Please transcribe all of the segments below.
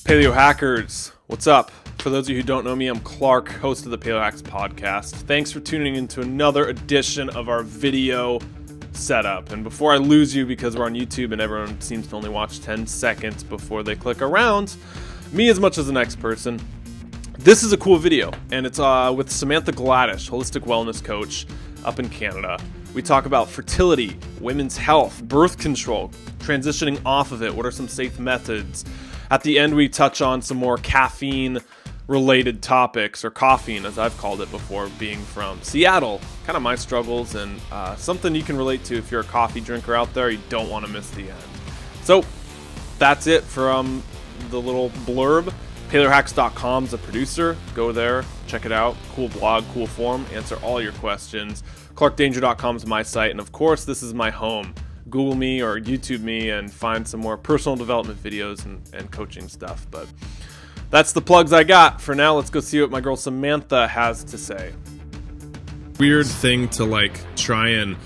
Paleohackers, what's up? For those of you who don't know me, I'm Clark, host of the Paleohacks podcast. Thanks for tuning into another edition of our video setup. And before I lose you, because we're on YouTube and everyone seems to only watch 10 seconds before they click around, me as much as the next person, this is a cool video. And it's with Samantha Gladish, holistic wellness coach up in Canada. We talk about fertility, women's health, birth control, transitioning off of it. What are some safe methods? At the end, we touch on some more caffeine-related topics, or caffeine, as I've called it before, being from Seattle. Kind of my struggles, and something you can relate to if you're a coffee drinker out there. You don't want to miss the end. So, that's it from the little blurb. Paleohacks.com is a producer. Go there, check it out. Cool blog, cool forum. Answer all your questions. ClarkDanger.com is my site, and of course, this is my home. Google me or YouTube me and find some more personal development videos and coaching stuff. But that's the plugs I got. For now, let's go see what my girl Samantha has to say. Weird thing to try and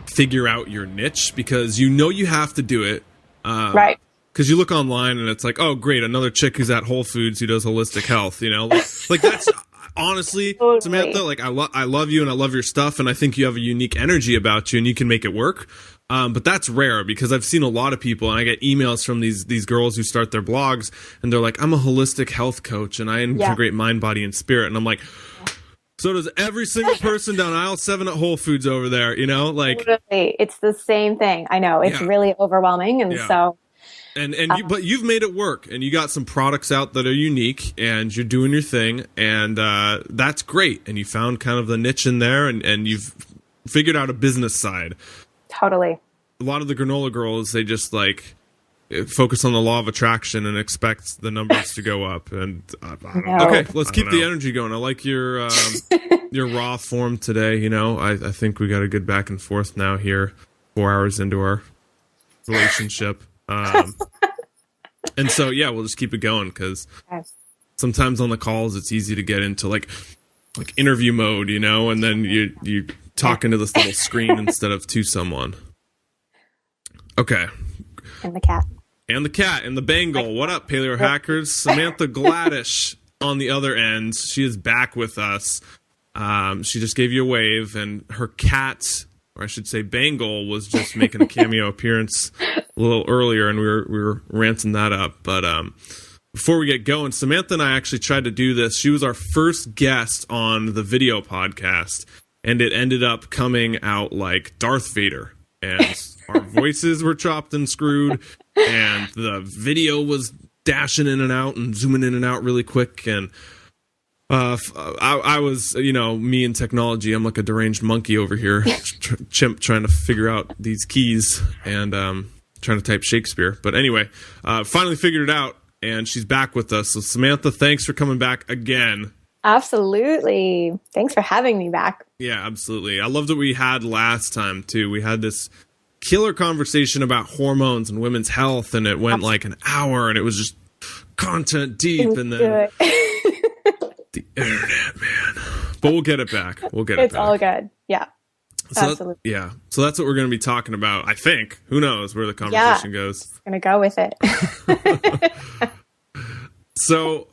figure out your niche, because you have to do it. Right. Because you look online and it's like, oh, great, another chick who's at Whole Foods who does holistic health, like that's honestly, totally. Samantha, I love you and I love your stuff, and I think you have a unique energy about you and you can make it work. But that's rare, because I've seen a lot of people, and I get emails from these girls who start their blogs, and they're like, I'm a holistic health coach, and I integrate mind, body, and spirit. And I'm like, so does every single person down aisle 7 at Whole Foods over there, Totally. It's the same thing. I know. It's really overwhelming, and so... But you've made it work, and you got some products out that are unique, and you're doing your thing, and that's great. And you found kind of the niche in there, and you've figured out a business side. Totally. A lot of the granola girls, they just focus on the law of attraction and expect the numbers to go up. And okay, let's keep the energy going. I like your your raw form today. I think we got a good back and forth now here, 4 hours into our relationship. And so we'll just keep it going, because sometimes on the calls it's easy to get into like interview mode, and then you talk into this little screen instead of to someone. Okay. And the cat. And the Bengal. What up, Paleohackers? Samantha Gladish on the other end. She is back with us. She just gave you a wave, and her cat, or I should say Bengal, was just making a cameo appearance a little earlier, and we were ranting that up. But before we get going, Samantha and I actually tried to do this. She was our first guest on the video podcast, and it ended up coming out like Darth Vader, and our voices were chopped and screwed, and the video was dashing in and out and zooming in and out really quick, and I was, me and technology, I'm like a deranged monkey over here, chimp trying to figure out these keys and trying to type Shakespeare. But anyway, finally figured it out, and she's back with us. So Samantha, thanks for coming back again. Absolutely. Thanks for having me back. Yeah, absolutely. I loved what we had last time too. We had this killer conversation about hormones and women's health, and it went like an hour, and it was just content deep, and then the internet, man. But we'll get it back. It's all good. Yeah. Absolutely. So that's what we're going to be talking about, I think. Who knows where the conversation goes. I'm going to go with it. So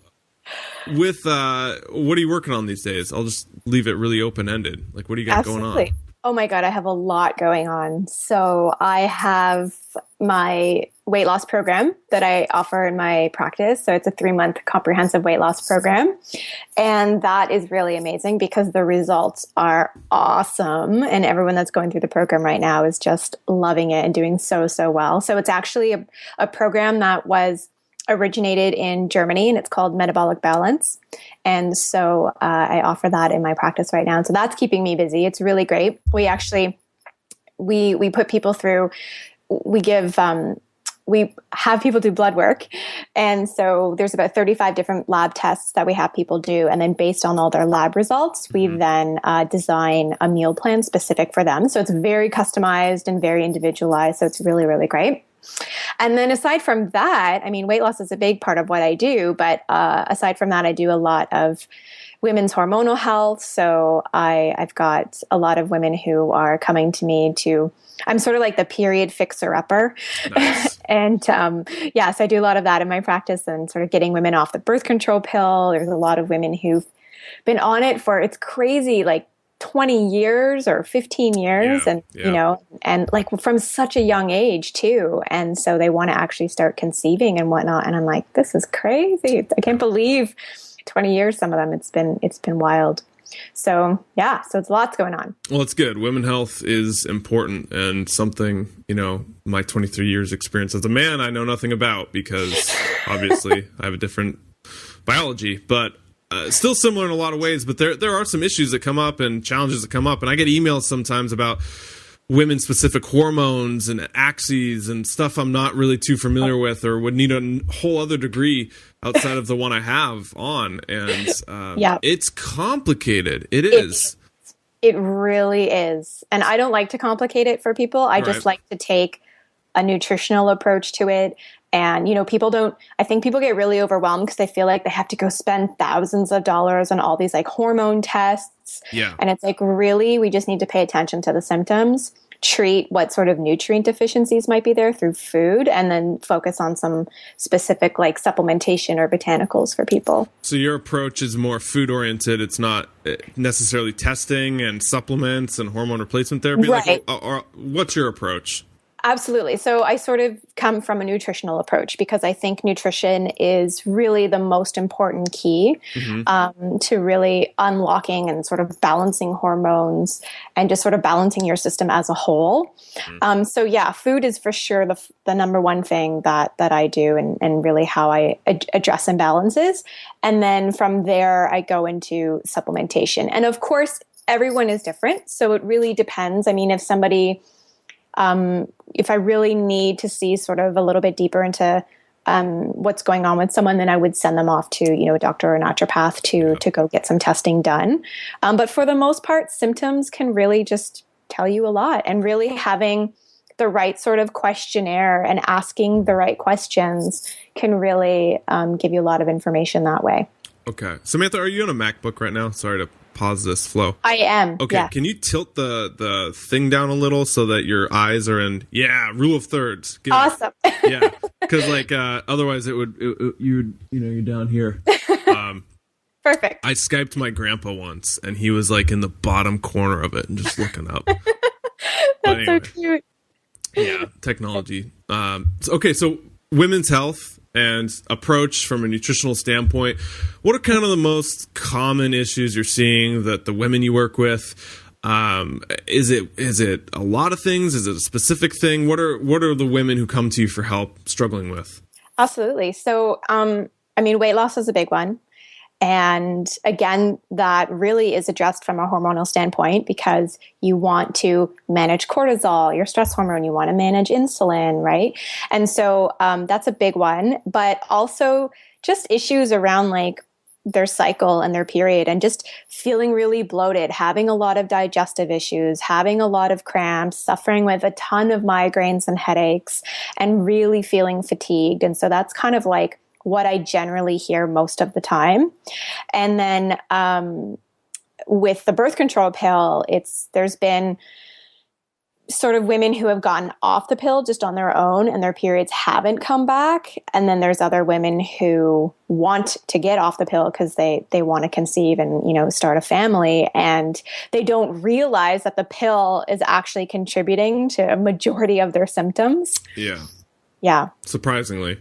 with what are you working on these days? I'll just leave it really open-ended. What do you got going on? Oh my God, I have a lot going on. So I have my weight loss program that I offer in my practice. So it's a 3-month comprehensive weight loss program. And that is really amazing because the results are awesome. And everyone that's going through the program right now is just loving it and doing so well. So it's actually a program that was originated in Germany, and it's called Metabolic Balance. And so I offer that in my practice right now. And so that's keeping me busy. It's really great. We actually, we put people through, we have people do blood work. And so there's about 35 different lab tests that we have people do. And then based on all their lab results, we then design a meal plan specific for them. So it's very customized and very individualized. So it's really, really great. And then aside from that, I mean, weight loss is a big part of what I do. But aside from that, I do a lot of women's hormonal health. So I've got a lot of women who are coming to me I'm sort of like the period fixer-upper. Nice. And so I do a lot of that in my practice and sort of getting women off the birth control pill. There's a lot of women who've been on it for, it's crazy, like 20 years or 15 years and like from such a young age too. And so they want to actually start conceiving and whatnot. And I'm like, this is crazy. I can't believe 20 years, some of them, it's been wild. So it's lots going on. Well, it's good. Women health is important and something, my 23 years experience as a man, I know nothing about because obviously I have a different biology, but still similar in a lot of ways. But there are some issues that come up and challenges that come up. And I get emails sometimes about women-specific hormones and axes and stuff I'm not really too familiar with or would need a whole other degree outside of the one I have on. And it's complicated. It is. It really is. And I don't like to complicate it for people. I just like to take a nutritional approach to it. And, I think people get really overwhelmed because they feel like they have to go spend thousands of dollars on all these like hormone tests. Yeah. And it's like, really, we just need to pay attention to the symptoms, treat what sort of nutrient deficiencies might be there through food, and then focus on some specific like supplementation or botanicals for people. So your approach is more food oriented. It's not necessarily testing and supplements and hormone replacement therapy. Right. Or what's your approach? Absolutely. So I sort of come from a nutritional approach because I think nutrition is really the most important key to really unlocking and sort of balancing hormones and just sort of balancing your system as a whole. Food is for sure the number one thing that I do and really how I address imbalances. And then from there, I go into supplementation. And of course, everyone is different. So it really depends. I mean, if somebody... if I really need to see sort of a little bit deeper into what's going on with someone, then I would send them off to, a doctor or a naturopath to go get some testing done. But for the most part, symptoms can really just tell you a lot, and really having the right sort of questionnaire and asking the right questions can really give you a lot of information that way. Okay. Samantha, are you on a MacBook right now? Sorry to pause this flow. I am. Okay. Yeah. Can you tilt the thing down a little so that your eyes are in, rule of thirds. Awesome. Yeah. Cause otherwise you're down here. Perfect. I Skyped my grandpa once and he was like in the bottom corner of it and just looking up. That's so cute. Yeah. Technology. So women's health and approach from a nutritional standpoint, what are kind of the most common issues you're seeing that the women you work with? Is it a lot of things? Is it a specific thing? What are the women who come to you for help struggling with? Absolutely. So, weight loss is a big one. And again, that really is addressed from a hormonal standpoint because you want to manage cortisol, your stress hormone, you want to manage insulin, right? And so that's a big one, but also just issues around like their cycle and their period and just feeling really bloated, having a lot of digestive issues, having a lot of cramps, suffering with a ton of migraines and headaches, and really feeling fatigued. And so that's kind of like what I generally hear most of the time. And then with the birth control pill, there's been sort of women who have gotten off the pill just on their own and their periods haven't come back. And then there's other women who want to get off the pill because they want to conceive and, start a family. And they don't realize that the pill is actually contributing to a majority of their symptoms. Yeah. Yeah. Surprisingly.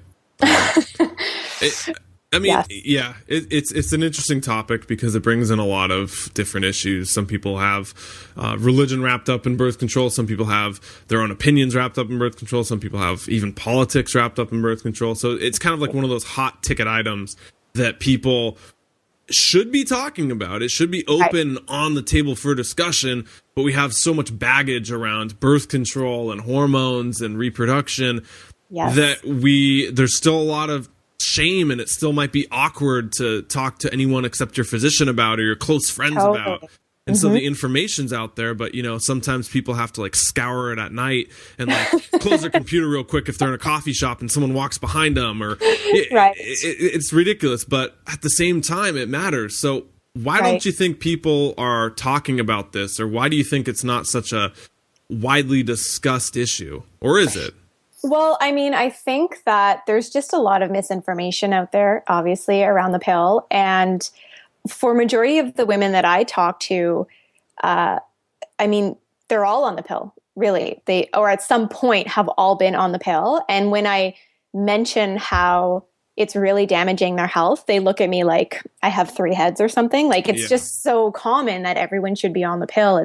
It's an interesting topic because it brings in a lot of different issues. Some people have religion wrapped up in birth control. Some people have their own opinions wrapped up in birth control. Some people have even politics wrapped up in birth control. So it's kind of like one of those hot ticket items that people should be talking about. It should be open on the table for discussion, but we have so much baggage around birth control and hormones and reproduction. Yes. That there's still a lot of shame, and it still might be awkward to talk to anyone except your physician about or your close friends about. And so the information's out there, but sometimes people have to like scour it at night and like close their computer real quick if they're in a coffee shop and someone walks behind them, or it's ridiculous. But at the same time, it matters. So Why don't you think people are talking about this, or why do you think it's not such a widely discussed issue, or is it? Well, I mean, I think that there's just a lot of misinformation out there, obviously, around the pill. And for majority of the women that I talk to, I mean, they're all on the pill, really. They, or at some point, have all been on the pill. And when I mention how it's really damaging their health, they look at me like I have three heads or something. Like, it's just so common that everyone should be on the pill.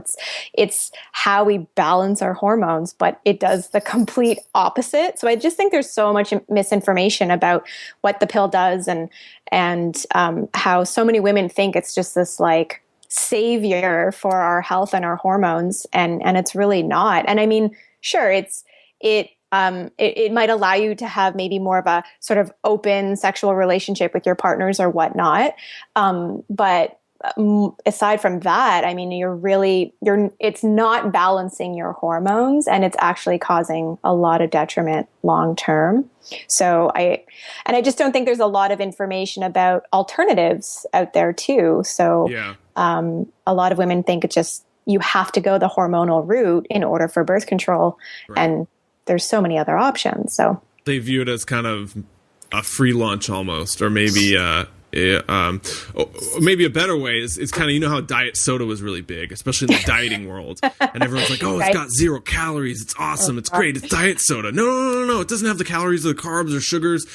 It's how we balance our hormones, but it does the complete opposite. So I just think there's so much misinformation about what the pill does, and how so many women think it's just this like savior for our health and our hormones, and it's really not. And I mean, sure, it might allow you to have maybe more of a sort of open sexual relationship with your partners or whatnot. But aside from that, I mean, it's not balancing your hormones, and it's actually causing a lot of detriment long term. So I just don't think there's a lot of information about alternatives out there too. So a lot of women think it's just, you have to go the hormonal route in order for birth control. Right. And there's so many other options. So they view it as kind of a free lunch almost, or maybe maybe a better way is kind of, you know how diet soda was really big, especially in the dieting world, and everyone's like, oh, it's got 0 calories, it's awesome, it's great, it's diet soda. No, it doesn't have the calories or the carbs or sugars.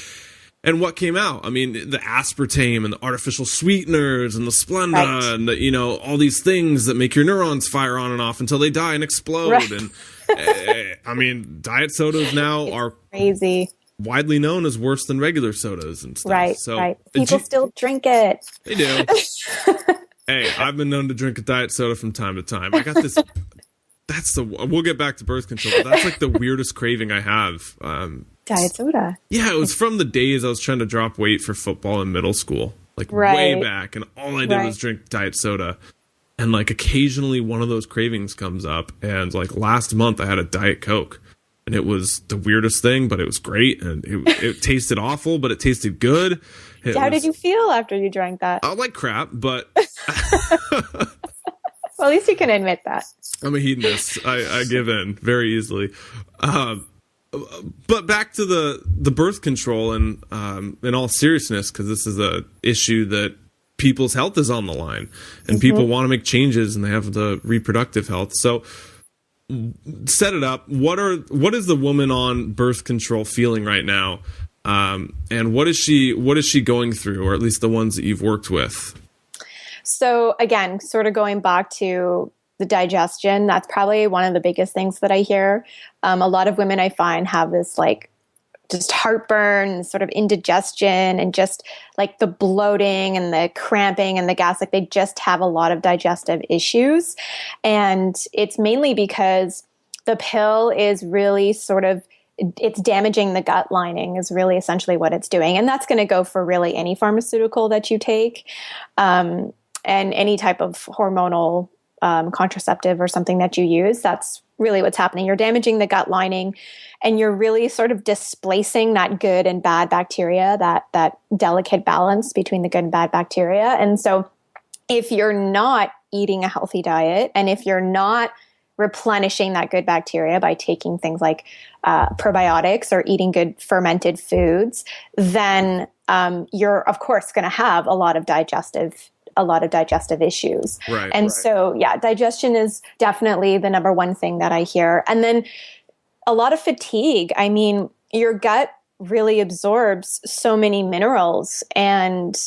And what came out? I mean, the aspartame and the artificial sweeteners and the Splenda and the, all these things that make your neurons fire on and off until they die and explode. Right. And I mean, diet sodas now are crazy, widely known as worse than regular sodas and stuff. Right. So right. People still drink it. They do. Hey, I've been known to drink a diet soda from time to time. I got this. We'll get back to birth control, but that's like the weirdest craving I have. Diet soda. Yeah, it was from the days I was trying to drop weight for football in middle school, like way back, and all I did was drink diet soda. And like occasionally one of those cravings comes up, and like last month I had a Diet Coke, and it was the weirdest thing, but it was great, and it tasted awful, but it tasted good. How did you feel after you drank that? I like crap, but well, at least you can admit that. I'm a hedonist. I give in very easily. But back to the birth control, and in all seriousness, because this is a issue that people's health is on the line, and people want to make changes, and they have the reproductive health. So set it up. What is the woman on birth control feeling right now? And what is she going through, or at least the ones that you've worked with? So again, sort of going back to the digestion, that's probably one of the biggest things that I hear. A lot of women I find have this like just heartburn, sort of indigestion, and just like the bloating and the cramping and the gas. Like, they just have a lot of digestive issues. And it's mainly because the pill is really sort of, it's damaging the gut lining is really essentially what it's doing. And that's going to go for really any pharmaceutical that you take, and any type of hormonal contraceptive or something that you use. That's really what's happening. You're damaging the gut lining, and you're really sort of displacing that good and bad bacteria, that delicate balance between the good and bad bacteria. And so if you're not eating a healthy diet, and if you're not replenishing that good bacteria by taking things like probiotics or eating good fermented foods, then you're of course going to have a lot of digestive issues. Right, and so, digestion is definitely the number one thing that I hear. And then a lot of fatigue. I mean, your gut really absorbs so many minerals, and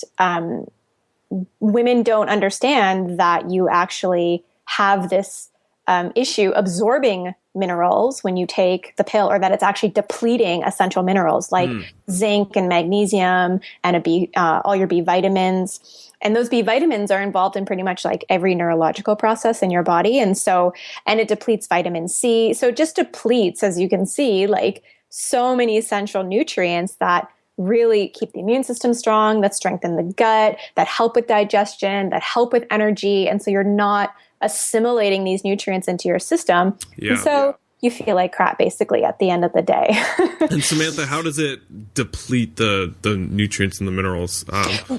women don't understand that you actually have this issue absorbing minerals when you take the pill, or that it's actually depleting essential minerals like zinc and magnesium and all your B vitamins. And those B vitamins are involved in pretty much like every neurological process in your body. And it depletes vitamin C. So it just depletes, as you can see, like so many essential nutrients that really keep the immune system strong, that strengthen the gut, that help with digestion, that help with energy. And so you're not assimilating these nutrients into your system. Yeah. And so you feel like crap basically at the end of the day. And Samantha, how does it deplete the nutrients and the minerals?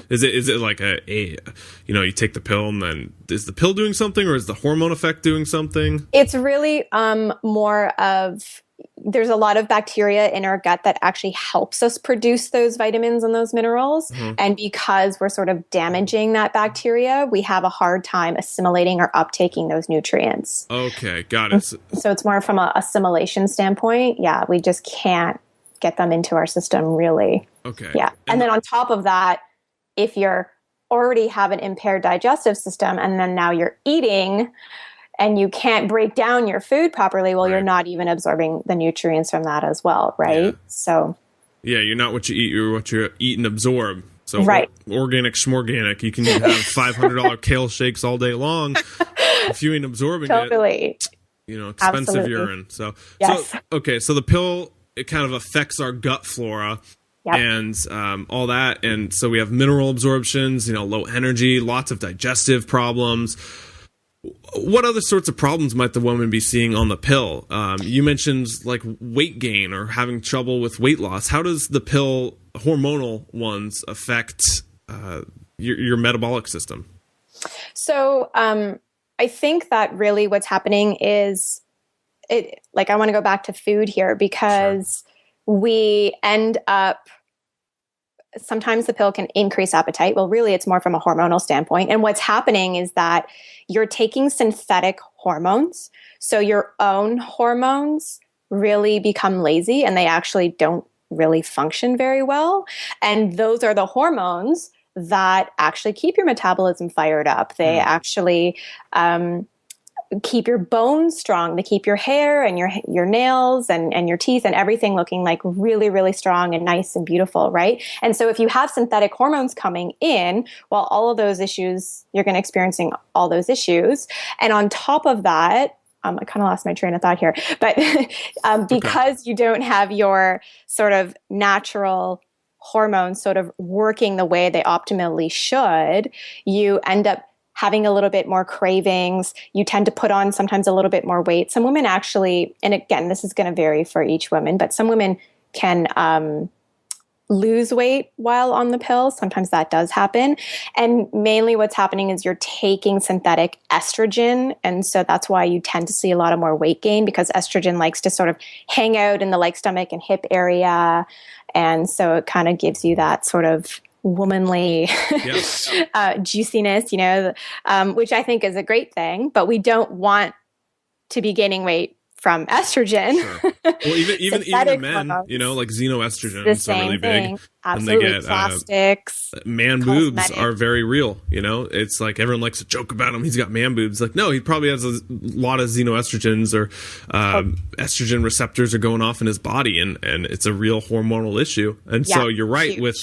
Is it like you take the pill and then is the pill doing something, or is the hormone effect doing something? It's really more of, there's a lot of bacteria in our gut that actually helps us produce those vitamins and those minerals. Mm-hmm. And because we're sort of damaging that bacteria, we have a hard time assimilating or uptaking those nutrients. Okay, got it. So it's more from an assimilation standpoint. Yeah, we just can't get them into our system really. Okay. Yeah. And then on top of that, if you're already have an impaired digestive system and then now you're eating and you can't break down your food properly, well, you're not even absorbing the nutrients from that as well, right? Yeah. So, yeah, you're not what you eat, you're what you eat and absorb. So, organic schmorganic, you can have $500 kale shakes all day long. If you ain't absorbing it, expensive Absolutely. urine. So, yes. So the pill, it kind of affects our gut flora. Yep. And all that. And so we have mineral absorptions, low energy, lots of digestive problems. What other sorts of problems might the woman be seeing on the pill? You mentioned like weight gain or having trouble with weight loss. How does the pill, hormonal ones, affect your metabolic system? So I think that really what's happening is I want to go back to food here because we end up, sometimes the pill can increase appetite. Well, really, it's more from a hormonal standpoint. And what's happening is that you're taking synthetic hormones. So your own hormones really become lazy and they actually don't really function very well. And those are the hormones that actually keep your metabolism fired up. They actually keep your bones strong. They keep your hair and your nails and your teeth and everything looking like really, really strong and nice and beautiful, right? And so if you have synthetic hormones coming in, well, all of those issues, you're going to experiencing all those issues. And on top of that, I kind of lost my train of thought here, but because you don't have your sort of natural hormones sort of working the way they optimally should, you end up having a little bit more cravings. You tend to put on sometimes a little bit more weight. Some women actually, and again, this is going to vary for each woman, but some women can lose weight while on the pill. Sometimes that does happen. And mainly what's happening is you're taking synthetic estrogen. And so that's why you tend to see a lot of more weight gain, because estrogen likes to sort of hang out in the stomach and hip area. And so it kind of gives you that sort of womanly juiciness, which I think is a great thing, but we don't want to be gaining weight from estrogen. Sure. Well, even in men, like xenoestrogens are really big. Absolutely. And they get plastics. Man boobs are very real. It's like everyone likes to joke about him. He's got man boobs. Like, no, he probably has a lot of xenoestrogens or estrogen receptors are going off in his body, and it's a real hormonal issue. And so you're right huge. With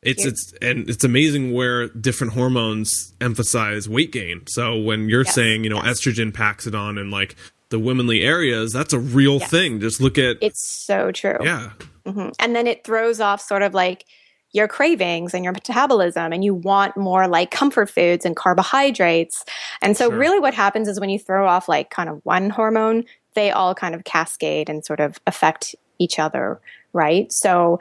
it's amazing where different hormones emphasize weight gain. So when you're saying, estrogen packs it on and like the womanly areas, that's a real thing. Just look at it's so true. Yeah. Mm-hmm. And then it throws off sort of like your cravings and your metabolism, and you want more like comfort foods and carbohydrates. And so really what happens is when you throw off like kind of one hormone, they all kind of cascade and sort of affect each other. Right. So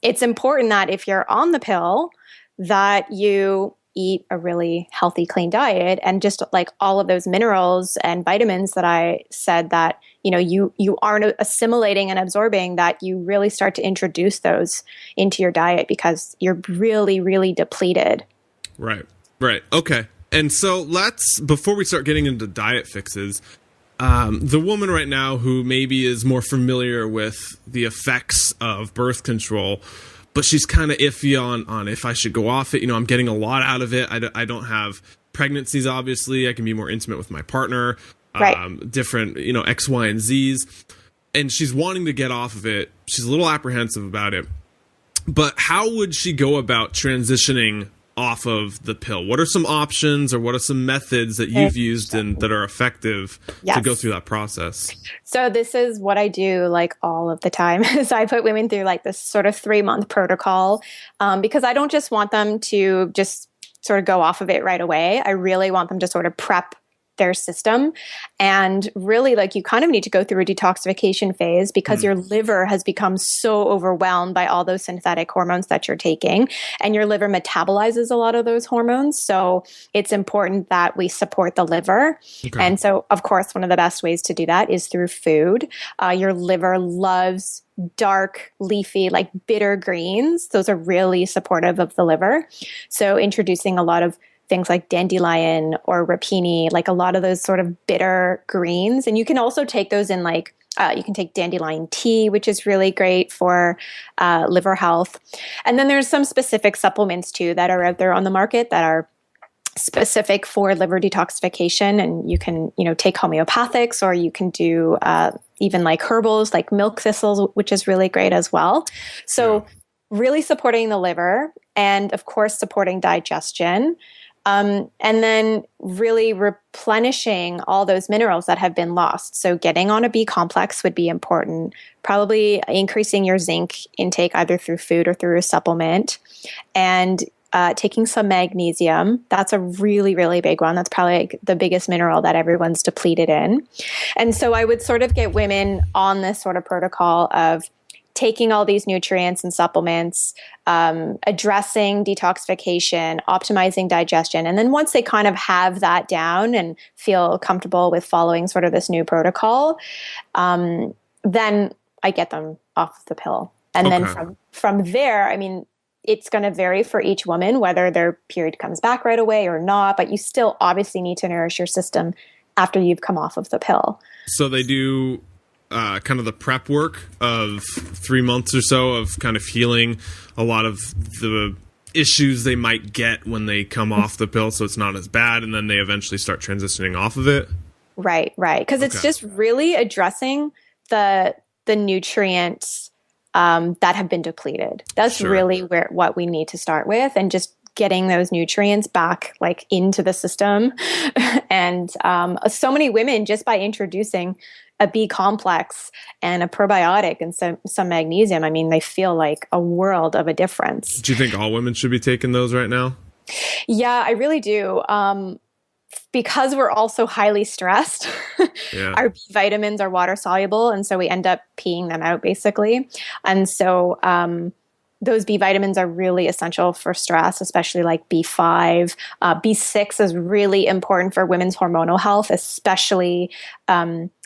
it's important that if you're on the pill, that you eat a really healthy, clean diet, and just like all of those minerals and vitamins that I said that, you aren't assimilating and absorbing, that you really start to introduce those into your diet because you're really, really depleted. Right. Okay. And so before we start getting into diet fixes, the woman right now who maybe is more familiar with the effects of birth control, but she's kind of iffy on if I should go off it. I'm getting a lot out of it. I don't have pregnancies, obviously. I can be more intimate with my partner, different, X, Y, and Z's. And she's wanting to get off of it. She's a little apprehensive about it. But how would she go about transitioning off of the pill? What are some options or what are some methods that you've used and that are effective to go through that process? So this is what I do like all of the time. So I put women through like this sort of 3-month protocol because I don't just want them to just sort of go off of it right away. I really want them to sort of prep their system. And really, like, you kind of need to go through a detoxification phase because your liver has become so overwhelmed by all those synthetic hormones that you're taking, and your liver metabolizes a lot of those hormones. So it's important that we support the liver. Okay. And so, of course, one of the best ways to do that is through food. Your liver loves dark, leafy, like bitter greens. Those are really supportive of the liver. So introducing a lot of things like dandelion or rapini, like a lot of those sort of bitter greens. And you can also take those in like, you can take dandelion tea, which is really great for liver health. And then there's some specific supplements too that are out there on the market that are specific for liver detoxification. And you can, take homeopathics, or you can do even like herbals like milk thistles, which is really great as well. So really supporting the liver, and of course supporting digestion. And then really replenishing all those minerals that have been lost. So getting on a B complex would be important. Probably increasing your zinc intake either through food or through a supplement. And taking some magnesium. That's a really, really big one. That's probably like the biggest mineral that everyone's depleted in. And so I would sort of get women on this sort of protocol of taking all these nutrients and supplements, addressing detoxification, optimizing digestion. And then once they kind of have that down and feel comfortable with following sort of this new protocol, then I get them off the pill. And then from there, I mean, it's going to vary for each woman, whether their period comes back right away or not, but you still obviously need to nourish your system after you've come off of the pill. So they do kind of the prep work of 3 months or so of kind of healing a lot of the issues they might get when they come off the pill, so it's not as bad, and then they eventually start transitioning off of it. Right. Because it's just really addressing the nutrients that have been depleted. That's really what we need to start with, and just getting those nutrients back like into the system. And so many women, just by introducing a B complex and a probiotic and some magnesium, I mean, they feel like a world of a difference. Do you think all women should be taking those right now? Yeah, I really do. Because we're all so highly stressed, our B vitamins are water soluble, and so we end up peeing them out basically. And so those B vitamins are really essential for stress, especially like B5. B6 is really important for women's hormonal health, especially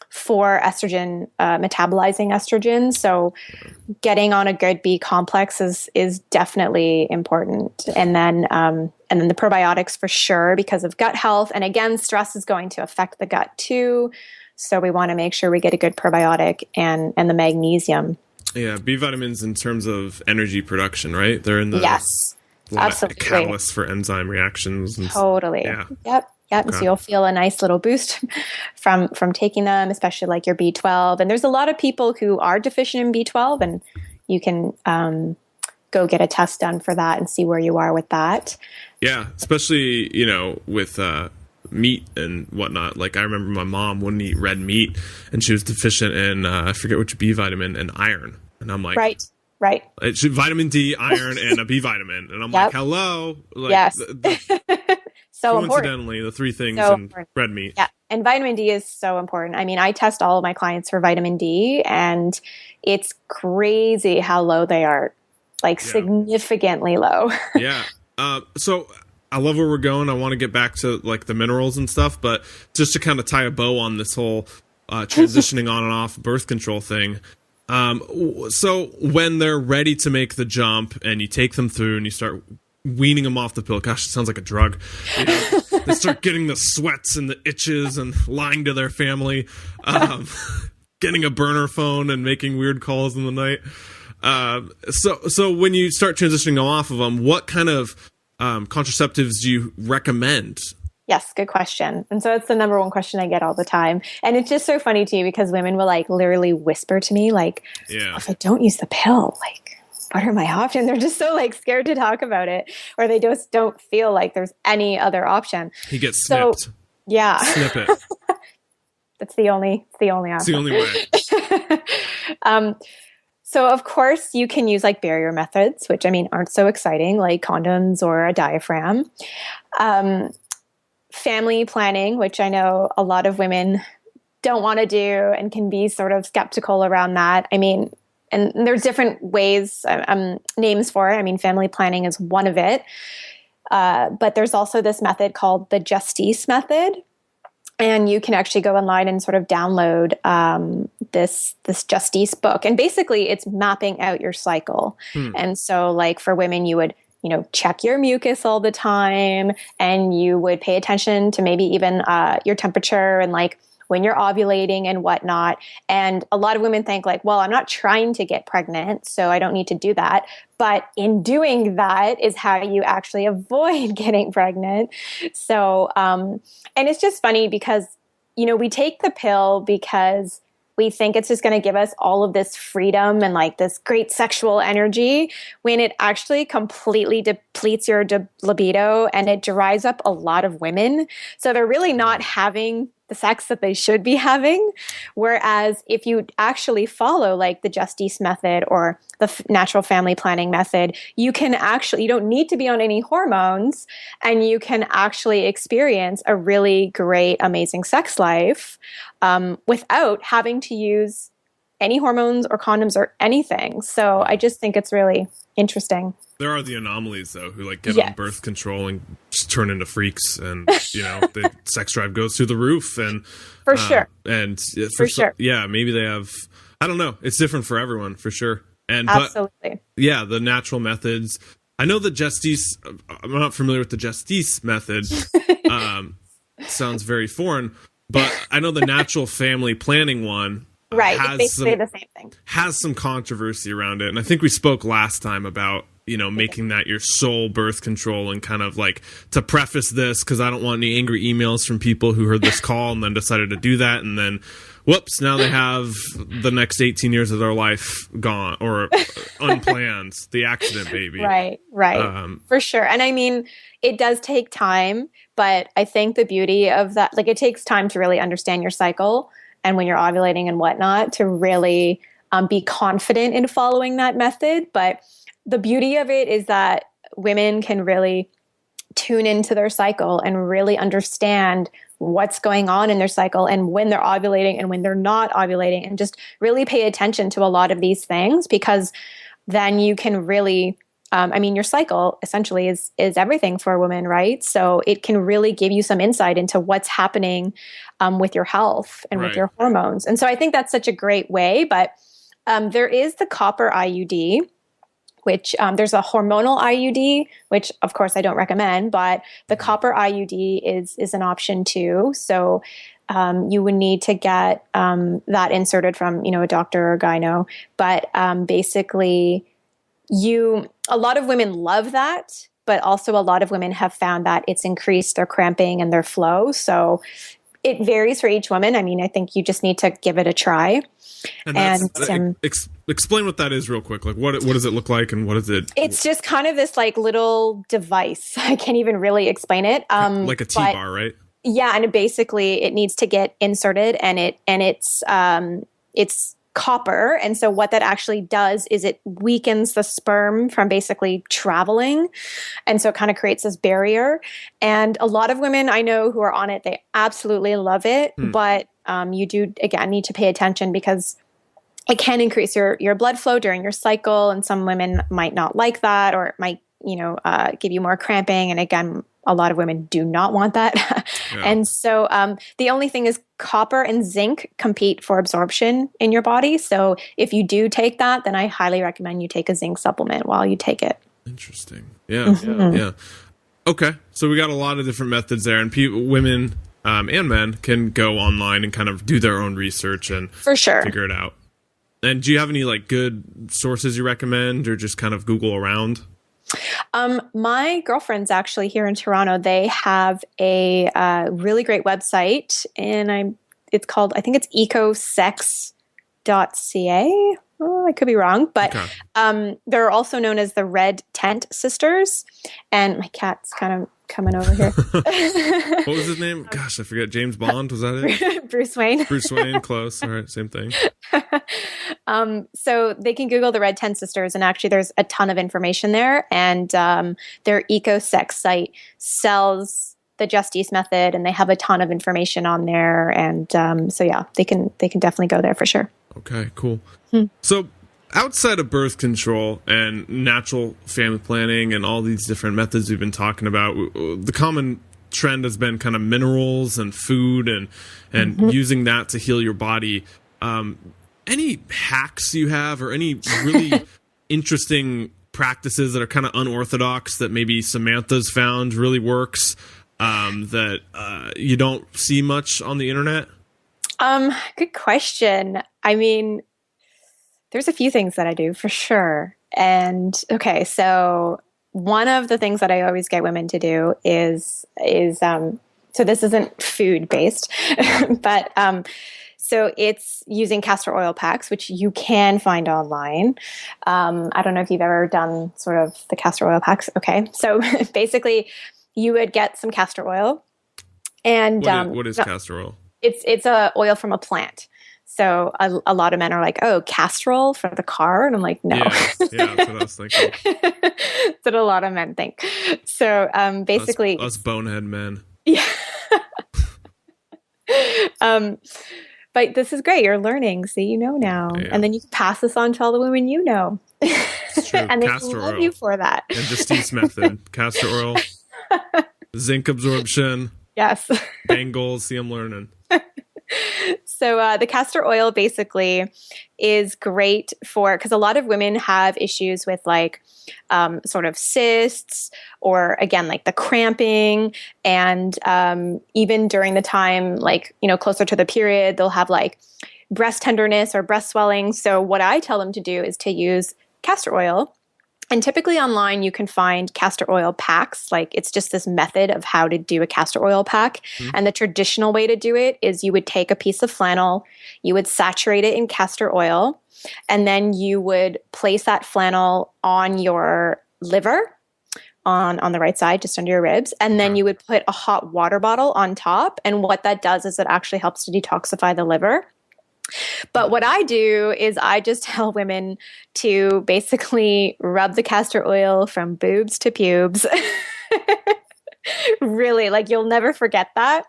for estrogen, metabolizing estrogen. So getting on a good B complex is definitely important. And then the probiotics for sure, because of gut health. And again, stress is going to affect the gut too. So we want to make sure we get a good probiotic and the magnesium. Yeah, B vitamins in terms of energy production, right? They're in the absolutely catalysts for enzyme reactions. And totally. Yep. Okay. So you'll feel a nice little boost from taking them, especially like your B12. And there's a lot of people who are deficient in B12, and you can go get a test done for that and see where you are with that. Yeah, especially, with meat and whatnot. Like I remember my mom wouldn't eat red meat, and she was deficient in, I forget which B vitamin, and iron. And I'm like, right. It should vitamin D, iron, and a B vitamin. And I'm like, hello. Like, yes. So coincidentally, important. the three things in red meat. Yeah. And vitamin D is so important. I mean, I test all of my clients for vitamin D, and it's crazy how low they are, like significantly low. Yeah. So I love where we're going. I want to get back to like the minerals and stuff, but just to kind of tie a bow on this whole transitioning on and off birth control thing. So when they're ready to make the jump and you take them through and you start weaning them off the pill, gosh, it sounds like a drug. They start getting the sweats and the itches and lying to their family, getting a burner phone and making weird calls in the night. So when you start transitioning off of them, what kind of contraceptives do you recommend? Yes, good question. And so it's the number one question I get all the time. And it's just so funny to you because women will like literally whisper to me like, if I don't use the pill, like what are my options? They're just so like scared to talk about it, or they just don't feel like there's any other option. He gets snipped. Yeah. Snip it. That's the only option. It's the only way. So of course you can use like barrier methods, which I mean aren't so exciting, like condoms or a diaphragm. family planning, which I know a lot of women don't want to do and can be sort of skeptical around that. I mean, and there's different ways, names for it. I mean, family planning is one of it. But there's also this method called the Justice method. And you can actually go online and sort of download this Justice book. And basically, it's mapping out your cycle. And so, like for women, you would check your mucus all the time, and you would pay attention to maybe even your temperature and like when you're ovulating and whatnot. And a lot of women think like, well, I'm not trying to get pregnant, so I don't need to do that. But in doing that is how you actually avoid getting pregnant. So, and it's just funny because, we take the pill because we think it's just going to give us all of this freedom and like this great sexual energy, when it actually completely depletes your libido and it dries up a lot of women. So they're really not having the sex that they should be having. Whereas if you actually follow like the Justice method or the natural family planning method, you don't need to be on any hormones, and you can actually experience a really great, amazing sex life without having to use any hormones or condoms or anything. So I just think it's really interesting. There are the anomalies though, who like get on birth control and just turn into freaks, and the sex drive goes through the roof, and for sure. And yeah, maybe they have. I don't know. It's different for everyone, for sure. And absolutely, the natural methods. I know the Justice. I'm not familiar with the Justice method. Sounds very foreign, but I know the natural family planning one. Right, it's basically the same thing. Has some controversy around it, and I think we spoke last time about making that your sole birth control, and kind of like, to preface this, because I don't want any angry emails from people who heard this call and then decided to do that, and then whoops, now they have the next 18 years of their life gone or unplanned, the accident baby. Right, for sure. And I mean, it does take time, but I think the beauty of that, like, it takes time to really understand your cycle, and when you're ovulating and whatnot, to really be confident in following that method. But the beauty of it is that women can really tune into their cycle and really understand what's going on in their cycle, and when they're ovulating and when they're not ovulating, and just really pay attention to a lot of these things, because then you can really, your cycle essentially is everything for a woman, right? So it can really give you some insight into what's happening with your health and with your hormones. And so I think that's such a great way. But there is the copper IUD, which there's a hormonal IUD, which of course I don't recommend, but the copper IUD is an option too. So you would need to get that inserted from, a doctor or gyno. But basically, a lot of women love that, but also a lot of women have found that it's increased their cramping and their flow. So it varies for each woman. I mean, I think you just need to give it a try. And explain what that is real quick. Like, what does it look like, and what is it? It's just kind of this like little device. I can't even really explain it. Like a T-bar, right? Yeah, and basically it needs to get inserted, and it's copper. And so what that actually does is it weakens the sperm from basically traveling. And so it kind of creates this barrier. And a lot of women I know who are on it, they absolutely love it. But you do, again, need to pay attention, because it can increase your blood flow during your cycle. And some women might not like that, or it might, give you more cramping. And again, a lot of women do not want that. Yeah. And so the only thing is, copper and zinc compete for absorption in your body. So if you do take that, then I highly recommend you take a zinc supplement while you take it. Interesting. Yeah. Yeah. Okay. So we got a lot of different methods there, and women and men can go online and kind of do their own research and for sure figure it out. And do you have any like good sources you recommend, or just kind of Google around? My girlfriends actually here in Toronto, they have a really great website, and it's called, I think it's ecosex.ca. Oh, I could be wrong, but okay. They're also known as the Red Tent Sisters, and my cat's kind of coming over here. What was his name? Gosh, I forget. James Bond, was that it? Bruce Wayne. Bruce Wayne, close. All right, same thing. So they can Google the Red Tent Sisters, and actually there's a ton of information there, and their EcoSex site sells the Just East method, and they have a ton of information on there. And so yeah, they can definitely go there for sure. Okay, cool. So outside of birth control and natural family planning and all these different methods we've been talking about, the common trend has been kind of minerals and food and using that to heal your body. Any hacks you have, or any really interesting practices that are kind of unorthodox that maybe Samantha's found really works, that you don't see much on the internet? Good question. I mean, there's a few things that I do for sure. And okay, so one of the things that I always get women to do is so this isn't food based, but so it's using castor oil packs, which you can find online. I don't know if you've ever done sort of the castor oil packs. Okay, so basically, you would get some castor oil, and what is castor oil? It's a oil from a plant. So a lot of men are like, "Oh, castrol for the car," and I'm like, "No." Yeah, that's what I was thinking. That's what a lot of men think. So basically, us bonehead men. Yeah. But this is great. You're learning, so you know now, and then you can pass this on to all the women you know, It's true. and they Castor love oil. you for that. And Just East method, castor oil, zinc absorption. Yes. Bangles. See, I'm learning. So the castor oil basically is great for, because a lot of women have issues with like sort of cysts, or again, like the cramping, and even during the time, like, you know, closer to the period, they'll have like breast tenderness or breast swelling. So what I tell them to do is to use castor oil. And typically online, you can find castor oil packs. Like, it's just this method of how to do a castor oil pack. And the traditional way to do it is you would take a piece of flannel, you would saturate it in castor oil, and then you would place that flannel on your liver, on the right side, just under your ribs. And then you would put a hot water bottle on top. And what that does is it actually helps to detoxify the liver. But what I do is I just tell women to basically rub the castor oil from boobs to pubes. Really, like, you'll never forget that.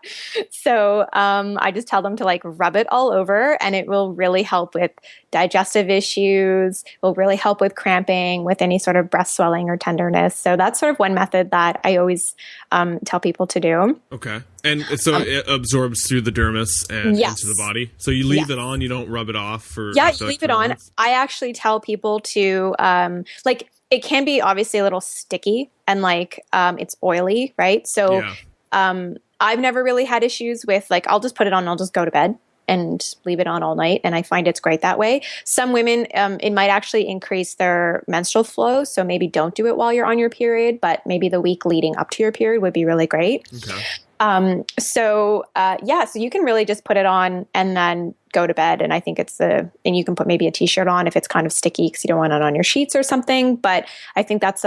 So I just tell them to like rub it all over, and it will really help with digestive issues, will really help with cramping, with any sort of breast swelling or tenderness. So that's sort of one method that I always tell people to do. Okay. And so it absorbs through the dermis and into the body. So you leave it on, you don't rub it off for you leave it on. I actually tell people to like, it can be obviously a little sticky and like it's oily, right? So I've never really had issues with, like, I'll just put it on and I'll just go to bed and leave it on all night, and I find it's great that way. Some women, it might actually increase their menstrual flow, so maybe don't do it while you're on your period, but maybe the week leading up to your period would be really great. Okay. So you can really just put it on and then go to bed. And I think and you can put maybe a t-shirt on if it's kind of sticky because you don't want it on your sheets or something. But I think that's,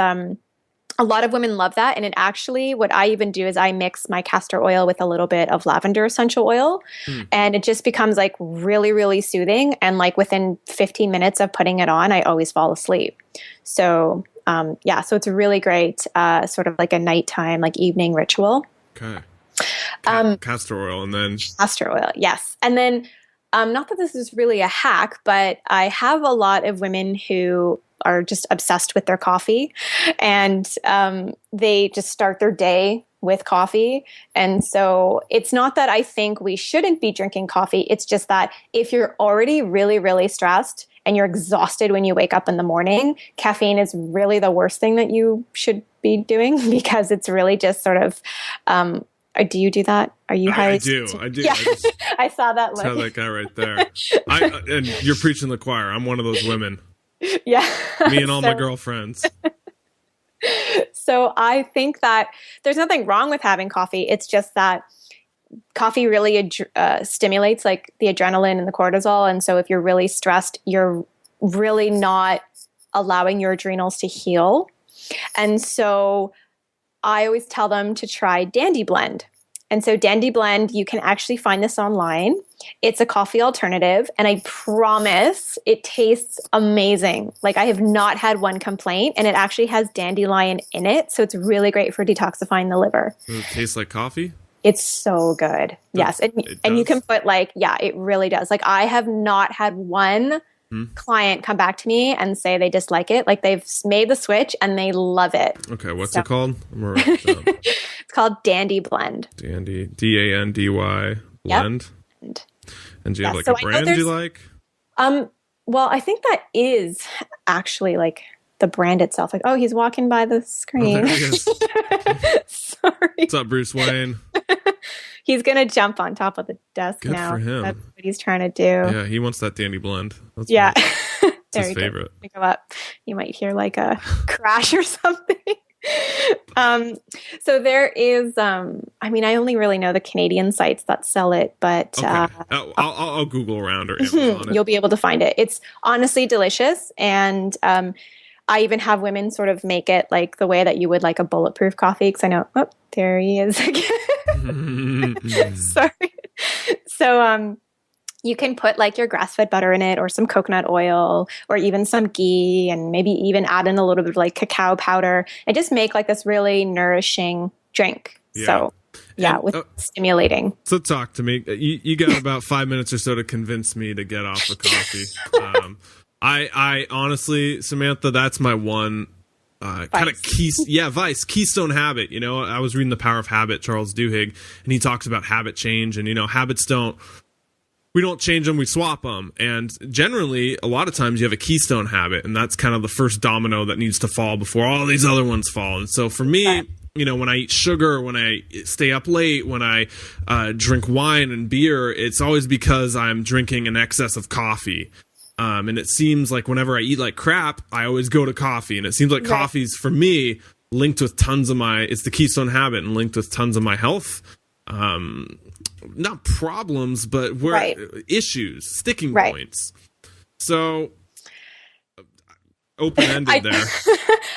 a lot of women love that. And it actually, what I even do is I mix my castor oil with a little bit of lavender essential oil, and it just becomes like really, really soothing. And like within 15 minutes of putting it on, I always fall asleep. So, so it's a really great, sort of like a nighttime, like evening ritual. Okay. Castor oil, and then castor oil. Yes. And then, not that this is really a hack, but I have a lot of women who are just obsessed with their coffee, and they just start their day with coffee. And so it's not that I think we shouldn't be drinking coffee. It's just that if you're already really, really stressed and you're exhausted when you wake up in the morning, caffeine is really the worst thing that you should be doing, because it's really just sort of, do you do that? Are you high? I do. Yeah. I saw that look. Saw that guy right there. And you're preaching the choir. I'm one of those women. Yeah. Me and all my girlfriends. So I think that there's nothing wrong with having coffee. It's just that coffee really stimulates like the adrenaline and the cortisol. And so if you're really stressed, you're really not allowing your adrenals to heal. And so I always tell them to try Dandy Blend. And so Dandy Blend, you can actually find this online. It's a coffee alternative, and I promise it tastes amazing. Like, I have not had one complaint, and it actually has dandelion in it, so it's really great for detoxifying the liver. Does it taste like coffee? It's so good. Yes. And you can put it really does. Like, I have not had one client come back to me and say they dislike it. Like, they've made the switch and they love it. Okay. What's it called? I'm gonna write it down. It's called Dandy Blend. Dandy, Dandy blend. Yep. And do you have like a brand you like? Well, I think that is actually like the brand itself. Like, oh, he's walking by the screen. Oh, there he is. Sorry. What's up, Bruce Wayne? He's going to jump on top of the desk Good now. for him. That's what he's trying to do. Yeah, he wants that Dandy Blend. That's yeah. It's his favorite. Go up. You might hear like a crash or something. So there is, I only really know the Canadian sites that sell it, but okay. I'll Google around or Amazon it. You'll be able to find it. It's honestly delicious. And I even have women sort of make it like the way that you would like a bulletproof coffee. Because I know, there he is again. Sorry. So you can put like your grass-fed butter in it, or some coconut oil, or even some ghee, and maybe even add in a little bit of like cacao powder, and just make like this really nourishing drink. Yeah. So with stimulating. So talk to me. You got about 5 minutes or so to convince me to get off the coffee. I honestly, Samantha, that's my one kind of vice, keystone habit. You know, I was reading The Power of Habit, Charles Duhigg, and he talks about habit change, and habits we don't change them, we swap them. And generally, a lot of times you have a keystone habit, and that's kind of the first domino that needs to fall before all these other ones fall. And so for me, when I eat sugar, when I stay up late, when I drink wine and beer, it's always because I'm drinking an excess of coffee. And it seems like whenever I eat like crap, I always go to coffee. And it seems like coffee's, for me, linked with tons of it's the keystone habit and linked with tons of my health. Not problems, but issues, sticking points. So open-ended there.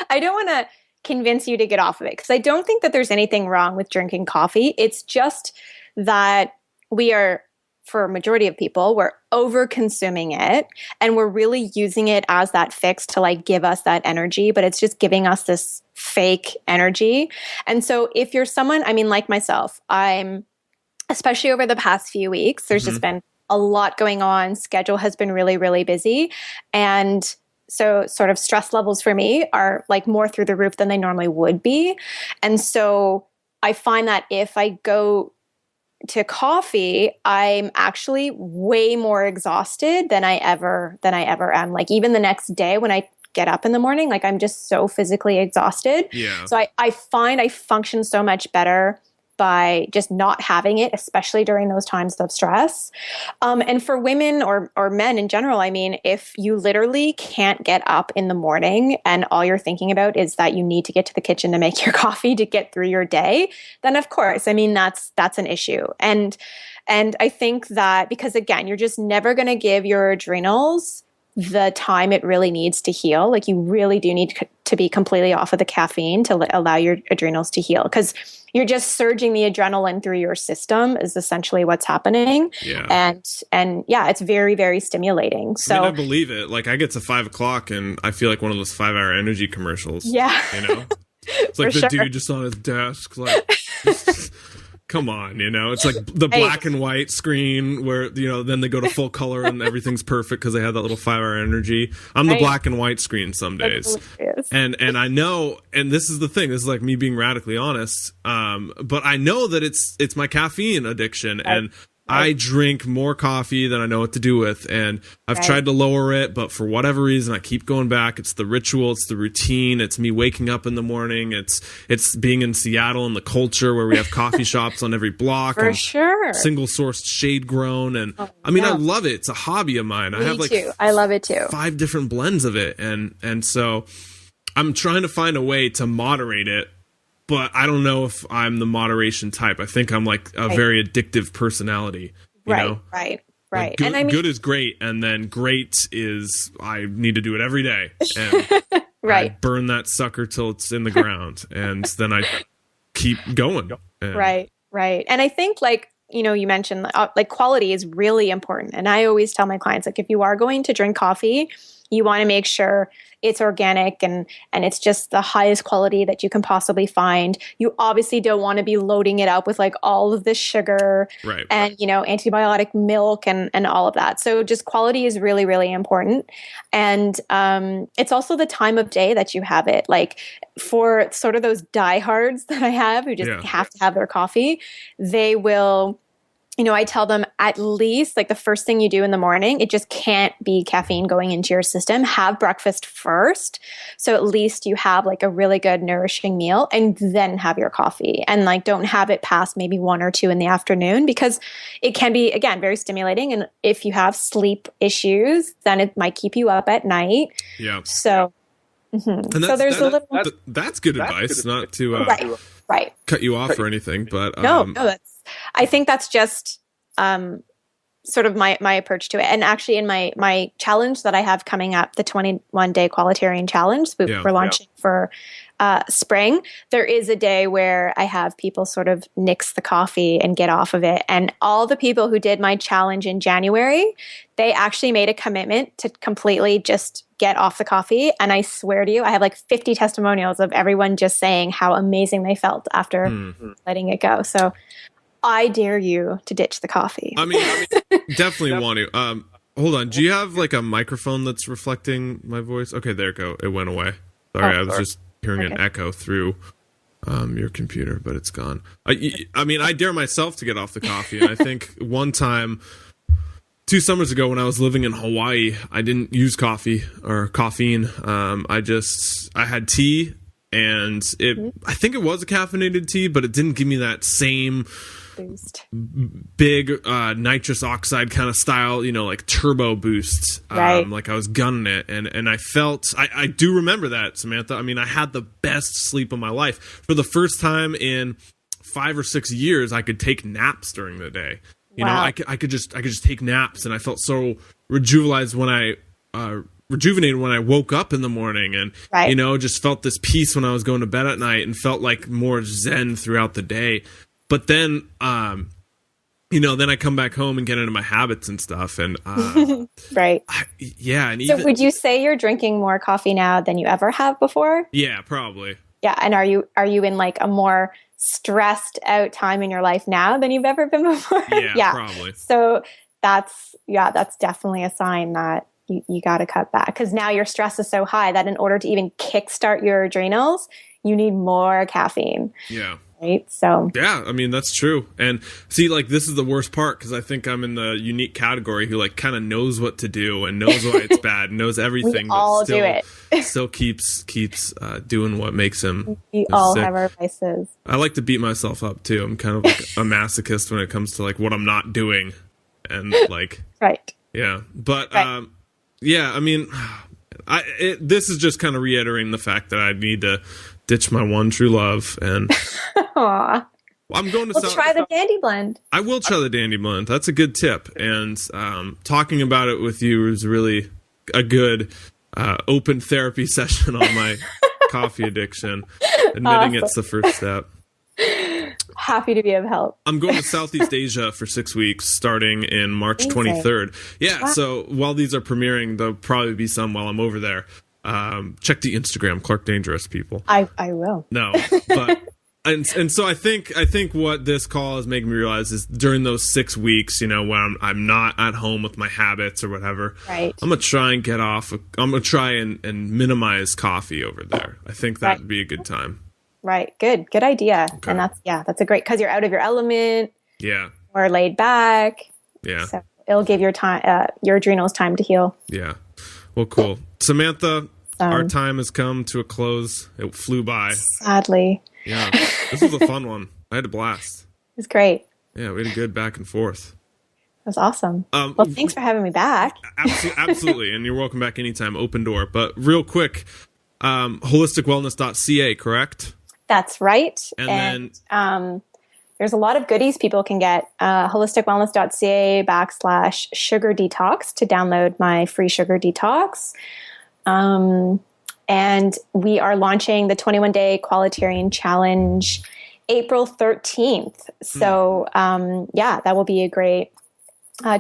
I don't want to convince you to get off of it, because I don't think that there's anything wrong with drinking coffee. It's just that we are, for a majority of people, we're over consuming it, and we're really using it as that fix to like give us that energy, but it's just giving us this fake energy. And so if you're someone, like myself, especially over the past few weeks, there's just been a lot going on. Schedule has been really, really busy. And so sort of stress levels for me are like more through the roof than they normally would be. And so I find that if I go to coffee, I'm actually way more exhausted than I ever am. Like, even the next day when I get up in the morning, like, I'm just so physically exhausted. Yeah. So I find I function so much better by just not having it, especially during those times of stress. And for women or men in general, if you literally can't get up in the morning and all you're thinking about is that you need to get to the kitchen to make your coffee to get through your day, then of course, that's an issue. And I think that because, again, you're just never going to give your adrenals the time it really needs to heal. Like, you really do need to be completely off of the caffeine to allow your adrenals to heal, because you're just surging the adrenaline through your system is essentially what's happening. Yeah. And it's very, very stimulating. So I believe it. Like, I get to 5 o'clock and I feel like one of those 5-hour energy commercials. Yeah. It's like the dude just on his desk, like, come on, it's like the black and white screen where, then they go to full color and everything's perfect because they have that little 5-hour energy. I'm the black and white screen some days. And I know, and this is the thing, this is like me being radically honest. But I know that it's my caffeine addiction, and I drink more coffee than I know what to do with, and I've tried to lower it, but for whatever reason, I keep going back. It's the ritual, it's the routine, it's me waking up in the morning, it's being in Seattle and the culture where we have coffee shops on every block, for sure, single sourced, shade grown, and I love it. It's a hobby of mine. I have like too. I love it too. 5 different blends of it, and so I'm trying to find a way to moderate it. But I don't know if I'm the moderation type. I think I'm like a very addictive personality. You know? Right. Like good is great, and then great is I need to do it every day. And I burn that sucker till it's in the ground, and then I keep going. And Right. And I think you mentioned like quality is really important. And I always tell my clients, like, if you are going to drink coffee, you want to make sure it's organic and it's just the highest quality that you can possibly find. You obviously don't want to be loading it up with like all of this sugar and, antibiotic milk and all of that. So just quality is really, really important. And it's also the time of day that you have it. Like for sort of those diehards that I have who just have to have their coffee, they will, I tell them at least like the first thing you do in the morning, it just can't be caffeine going into your system. Have breakfast first. So at least you have like a really good nourishing meal and then have your coffee, and like don't have it past maybe 1 or 2 in the afternoon, because it can be, again, very stimulating. And if you have sleep issues, then it might keep you up at night. Yeah. So, and so there's that's good advice, not to right. cut you off or anything, but no, I think that's just sort of my approach to it. And actually in my challenge that I have coming up, the 21-day Qualitarian Challenge, we're launching for spring, there is a day where I have people sort of nix the coffee and get off of it. And all the people who did my challenge in January, they actually made a commitment to completely just get off the coffee. And I swear to you, I have like 50 testimonials of everyone just saying how amazing they felt after letting it go. So I dare you to ditch the coffee. I mean definitely want to. Hold on. Do you have like a microphone that's reflecting my voice? Okay, there you go. It went away. Sorry, I was just hearing an echo through your computer, but it's gone. I mean, I dare myself to get off the coffee. And I think one time, 2 summers ago when I was living in Hawaii, I didn't use coffee or caffeine. I had tea, and I think it was a caffeinated tea, but it didn't give me that same boost, big nitrous oxide kind of style, like turbo boost. Like I was gunning it, and I felt I do remember that, Samantha. I mean, I had the best sleep of my life. For the first time in 5 or 6 years, I could take naps during the day. I could just take naps, and I felt so rejuvenated when I woke up in the morning, and just felt this peace when I was going to bed at night, and felt like more zen throughout the day. But then, then I come back home and get into my habits and stuff, and right. So would you say you're drinking more coffee now than you ever have before? Yeah, probably. Yeah, and are you in like a more stressed out time in your life now than you've ever been before? Yeah, probably. So that's definitely a sign that you got to cut back, because now your stress is so high that in order to even kickstart your adrenals, you need more caffeine. Yeah. Right. So yeah, I mean, that's true. And see, like, this is the worst part, because I think I'm in the unique category who like kind of knows what to do and knows why it's bad, knows everything, we all do it. Still keeps doing what makes him. We all sick. Have our vices. I like to beat myself up too. I'm kind of like a masochist when it comes to like what I'm not doing, and like right. Yeah, but I mean, this is just kind of reiterating the fact that I need to ditch my one true love, and Aww. I'm going to try the Dandy Blend. I will try the Dandy Blend. That's a good tip, and talking about it with you is really a good open therapy session on my coffee addiction. Admitting it's the first step. Happy to be of help. I'm going to Southeast Asia for 6 weeks, starting in March 23rd. Yeah, wow. So while these are premiering, there'll probably be some while I'm over there. Check the Instagram, Clark Dangerous, people. I will. No, but and so I think what this call is making me realize is during those 6 weeks, when I'm not at home with my habits or whatever, right. I'm gonna try and get off. I'm gonna try and minimize coffee over there. I think that would be a good time. Right. Good idea. Okay. And that's a great, because you're out of your element. Yeah. Or laid back. Yeah. So it'll give your adrenals time to heal. Yeah. Well, cool. Samantha, our time has come to a close. It flew by. Sadly. Yeah. This was a fun one. I had a blast. It was great. Yeah, we had a good back and forth. It was awesome. Well, thanks for having me back. Absolutely. And you're welcome back anytime. Open door. But real quick, holisticwellness.ca, correct? That's right. And then there's a lot of goodies people can get. holisticwellness.ca/sugar detox to download my free sugar detox. And we are launching the 21-day Qualitarian Challenge April 13th. So, yeah, that will be a great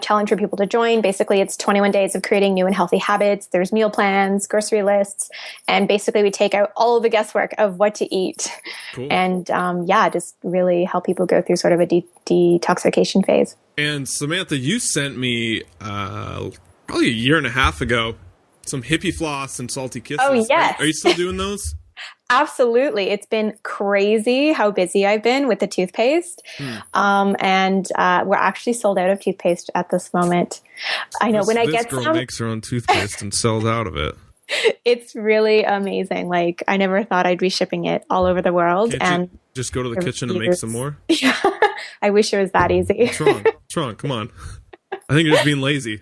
challenge for people to join. Basically, it's 21 days of creating new and healthy habits. There's meal plans, grocery lists, and basically we take out all of the guesswork of what to eat. Cool. And yeah, just really help people go through sort of a detoxification phase. And Samantha, you sent me probably a year and a half ago some hippie floss and salty kisses. Oh, yes. Are you still doing those? Absolutely. It's been crazy how busy I've been with the toothpaste. And we're actually sold out of toothpaste at this moment. I know when I get some... This girl makes her own toothpaste and sells out of it. It's really amazing. Like, I never thought I'd be shipping it all over the world. Can't you just go to the kitchen and make some more? Yeah. I wish it was that easy. What's wrong? What's wrong? Come on. I think you're just being lazy.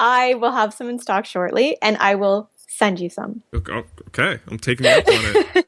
I will have some in stock shortly, and I will send you some. Okay. I'm taking you up on it.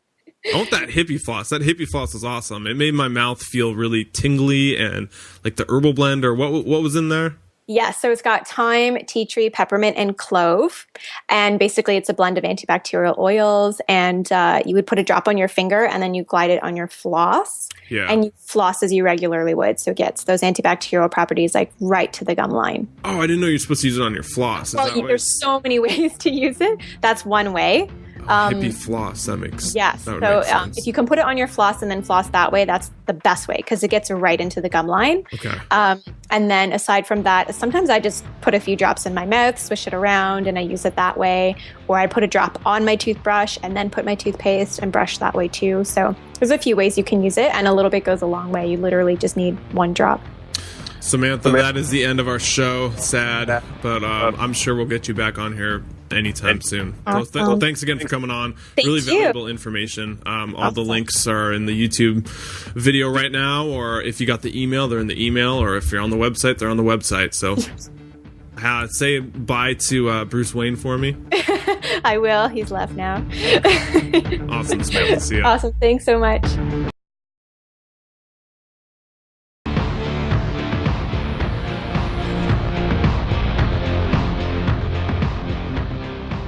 I want that hippie floss. That hippie floss was awesome. It made my mouth feel really tingly, and like the herbal blend, or what was in there? Yes, so it's got thyme, tea tree, peppermint, and clove. And basically it's a blend of antibacterial oils. And you would put a drop on your finger and then you glide it on your floss. Yeah. And you floss as you regularly would. So it gets those antibacterial properties like right to the gum line. Oh, I didn't know you're supposed to use it on your floss. Well, there's so many ways to use it. That's one way. Hippie floss, that makes yes. So if you can put it on your floss and then floss that way, that's the best way because it gets right into the gum line. Okay. And then aside from that, sometimes I just put a few drops in my mouth, swish it around, and I use it that way. Or I put a drop on my toothbrush and then put my toothpaste and brush that way too. So there's a few ways you can use it, and a little bit goes a long way. You literally just need one drop. Samantha, that is the end of our show. Sad, but I'm sure we'll get you back on here anytime soon. Awesome. Well, thanks again for coming on. Really valuable information. All the links are in the YouTube video right now, or if you got the email, they're in the email, or if you're on the website, they're on the website. So say bye to Bruce Wayne for me. I will. He's left now. Awesome, Samantha. See ya. Awesome. Thanks so much.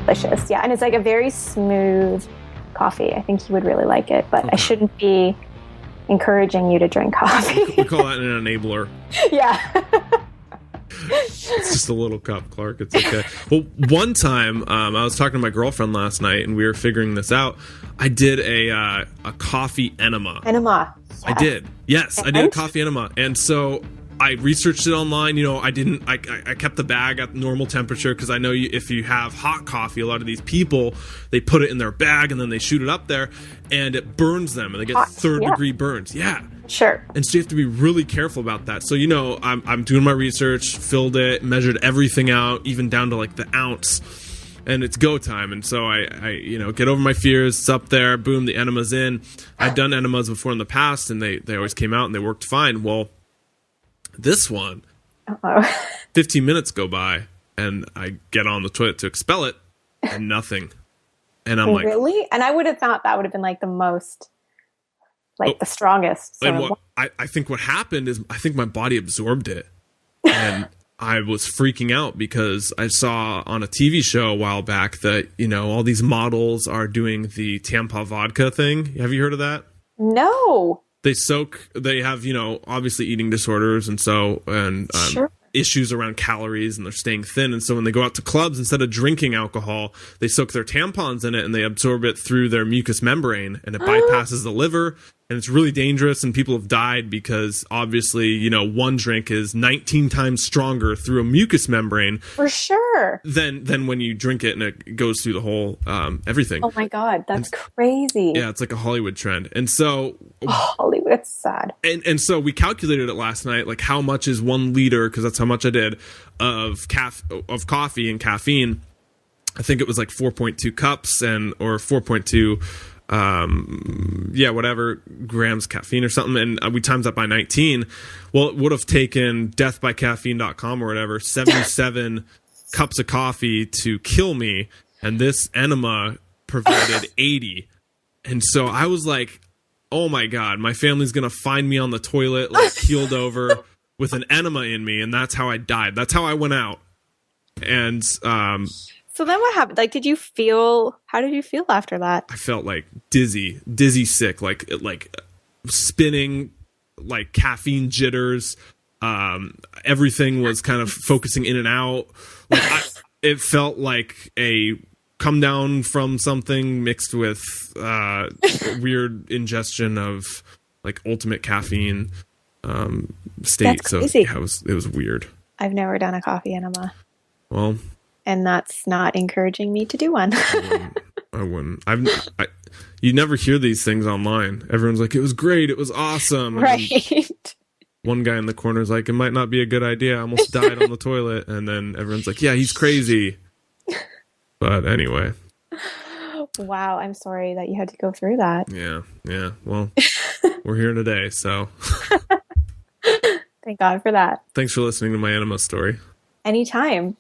Delicious, yeah, and it's like a very smooth coffee. I think you would really like it, but I shouldn't be encouraging you to drink coffee. We call that an enabler. Yeah. It's just a little cup, Clark. It's okay. Well, one time I was talking to my girlfriend last night, and we were figuring this out. I did a coffee enema. Enema. Yes. I did. Yes, I did a coffee enema, and so I researched it online. I kept the bag at normal temperature because I know if you have hot coffee, a lot of these people, they put it in their bag and then they shoot it up there and it burns them and they get third-degree burns. Yeah. Sure. And so you have to be really careful about that. So, I'm doing my research, filled it, measured everything out, even down to like the ounce. And it's go time. And so I get over my fears. It's up there. Boom, the enema's in. I've done enemas before in the past and they always came out and they worked fine. Well, this one, 15 minutes go by, and I get on the toilet to expel it, and nothing. And I'm like... Really? And I would have thought that would have been like the most, the strongest. And I think what happened is I think my body absorbed it. And I was freaking out because I saw on a TV show a while back that, all these models are doing the Tampa vodka thing. Have you heard of that? No. They have, obviously eating disorders and issues around calories, and they're staying thin. And so when they go out to clubs, instead of drinking alcohol, they soak their tampons in it and they absorb it through their mucous membrane, and it bypasses the liver. And it's really dangerous, and people have died because obviously, one drink is 19 times stronger through a mucous membrane. For sure. Than when you drink it and it goes through the whole everything. Oh my God, that's crazy. Yeah, it's like a Hollywood trend. And so Hollywood, it's sad. And so we calculated it last night, like how much is 1 liter, because that's how much I did, of coffee and caffeine. I think it was like 4.2 cups or 4.2 whatever grams caffeine or something, and we times that by 19. Well, it would have taken deathbycaffeine.com or whatever 77 cups of coffee to kill me, and this enema provided 80. And so I was like, oh my God, my family's gonna find me on the toilet like keeled over with an enema in me, and that's how I died. That's how I went out. And So then what happened? Like, how did you feel after that? I felt like dizzy sick, like spinning, like caffeine jitters. Everything was kind of focusing in and out. Like it felt like a come down from something mixed with weird ingestion of like ultimate caffeine state. That's so crazy. yeah, it was weird. I've never done a coffee enema. Well, and that's not encouraging me to do one. I wouldn't. You never hear these things online. Everyone's like, it was great, it was awesome. Right. One guy in the corner is like, it might not be a good idea. I almost died on the toilet. And then everyone's like, yeah, he's crazy. But anyway. Wow, I'm sorry that you had to go through that. Yeah. Well, we're here today, so. Thank God for that. Thanks for listening to my enema story. Anytime.